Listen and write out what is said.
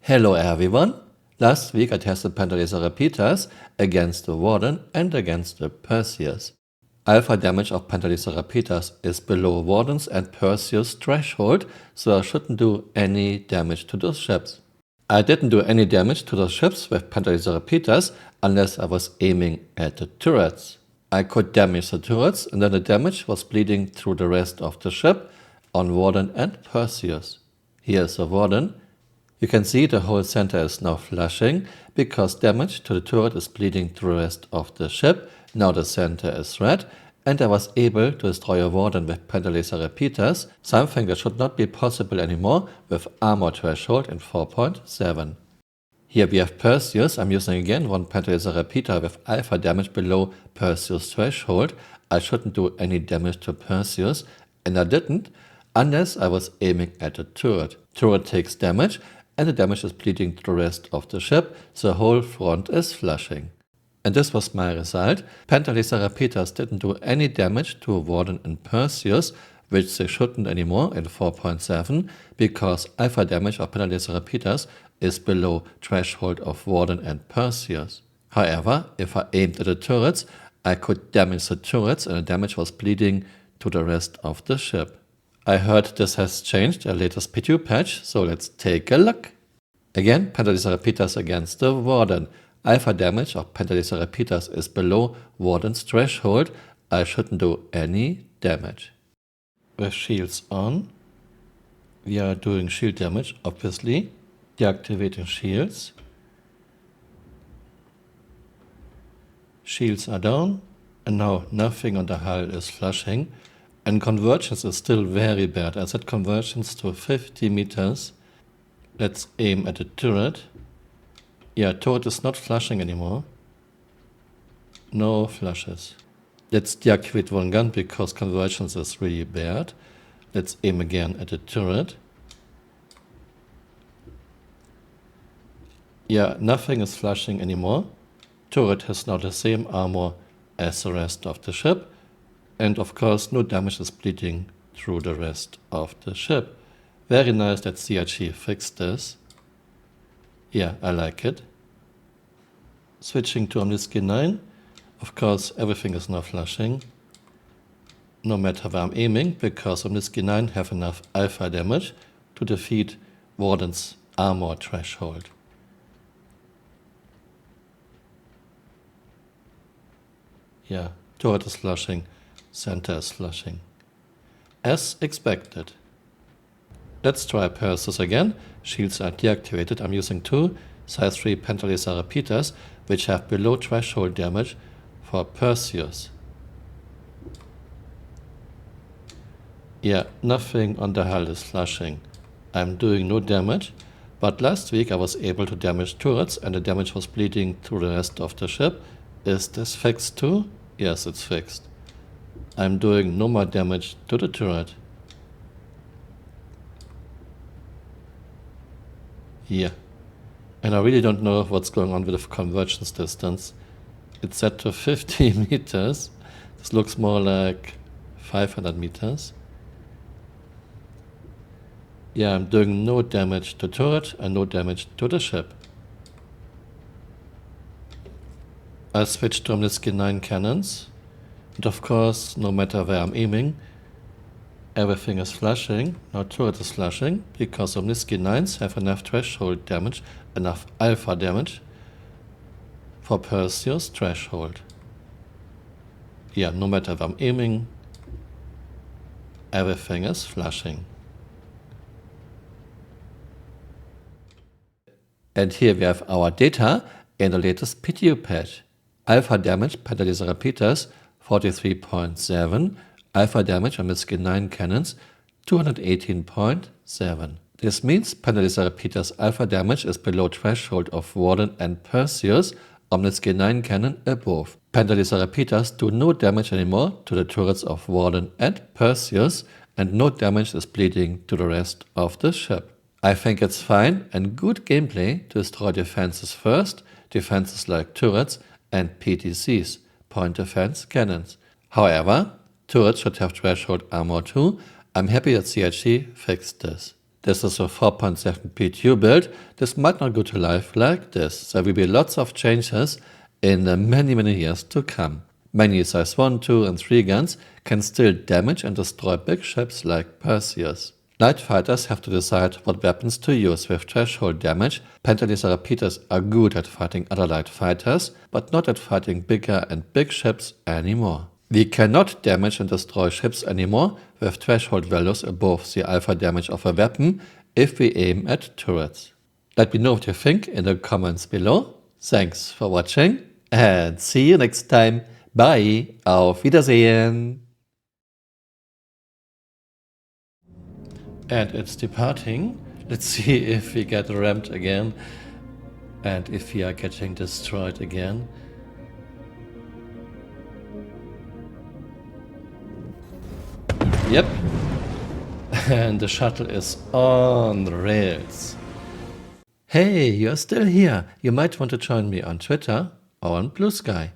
Hello everyone! Last week I tested Pentalaser repeaters against the Warden and against the Perseus. Alpha damage of Pentalaser repeaters is below Warden's and Perseus threshold, so I shouldn't do any damage to those ships. I didn't do any damage to those ships with Pentalaser repeaters unless I was aiming at the turrets. I could damage the turrets and then the damage was bleeding through the rest of the ship on Warden and Perseus. Here's the Warden. You can see the whole center is now flashing because damage to the turret is bleeding through the rest of the ship. Now the center is red and I was able to destroy a Warden with Pentalaser repeaters, something that should not be possible anymore with armor threshold in 4.7. Here we have Perseus. I'm using again one Pentalaser repeater with alpha damage below Perseus threshold. I shouldn't do any damage to Perseus and I didn't unless I was aiming at the turret. Turret takes damage and the damage is bleeding to the rest of the ship, so the whole front is flushing. And this was my result. Pentalaser repeaters didn't do any damage to Warden and Perseus, which they shouldn't anymore in 4.7, because alpha damage of Pentalaser repeaters is below threshold of Warden and Perseus. However, if I aimed at the turrets, I could damage the turrets and the damage was bleeding to the rest of the ship. I heard this has changed at latest PTU patch, so let's take a look. Again, Pentalaser repeaters against the Warden. Alpha damage of Pentalaser repeaters is below Warden's threshold. I shouldn't do any damage. With shields on, we are doing shield damage, obviously. Deactivating shields. Shields are down, and now nothing on the hull is flushing. And convergence is still very bad. I set convergence to 50 meters. Let's aim at the turret. Yeah, turret is not flushing anymore. No flushes. Let's deactivate one gun because convergence is really bad. Let's aim again at the turret. Yeah, nothing is flushing anymore. Turret has now the same armor as the rest of the ship. And of course, no damage is bleeding through the rest of the ship. Very nice that CRG fixed this. Yeah, I like it. Switching to Omnisky 9. Of course, everything is now flashing. No matter where I'm aiming, because Omnisky 9 have enough alpha damage to defeat Warden's armor threshold. Yeah, turret is flashing. Center is flushing. As expected. Let's try Perseus again. Shields are deactivated. I'm using two size 3 Pentalaser repeaters which have below threshold damage for Perseus. Yeah, nothing on the hull is flushing. I'm doing no damage, but last week I was able to damage turrets and the damage was bleeding through the rest of the ship. Is this fixed too? Yes, it's fixed. I'm doing no more damage to the turret. Here. And I really don't know what's going on with the convergence distance. It's set to 50 meters. This looks more like 500 meters. Yeah, I'm doing no damage to turret and no damage to the ship. I switched to Omnisky 9 cannons. And of course, no matter where I'm aiming, everything is flashing. Now turret is flashing because Omnisky 9s have enough threshold damage, enough alpha damage for Perseus threshold. Yeah, no matter where I'm aiming, everything is flashing. And here we have our data in the latest PTU patch. Alpha damage Pentalaser repeaters 43.7, alpha damage on Omnisky 9 cannons 218.7. This means Pentalaser repeaters alpha damage is below threshold of Warden and Perseus, Omnisky 9 cannon above. Pentalaser repeaters do no damage anymore to the turrets of Warden and Perseus, and no damage is bleeding to the rest of the ship. I think it's fine and good gameplay to destroy defenses first, defenses like turrets and PTCs. Point defense cannons. However, turrets should have threshold armor too. I'm happy that CRG fixed this. This is a 4.7 PTU build. This might not go to life like this. There will be lots of changes in the many years to come. Many size 1, 2 and 3 guns can still damage and destroy big ships like Perseus. Light fighters have to decide what weapons to use with threshold damage. Pentalaser repeaters are good at fighting other light fighters, but not at fighting bigger and big ships anymore. We cannot damage and destroy ships anymore with threshold values above the alpha damage of a weapon if we aim at turrets. Let me know what you think in the comments below. Thanks for watching and see you next time. Bye, auf Wiedersehen. And it's departing. Let's see if we get rammed again and if we are getting destroyed again. Yep. And the shuttle is on the rails. Hey, you're still here. You might want to join me on Twitter or on Blue Sky.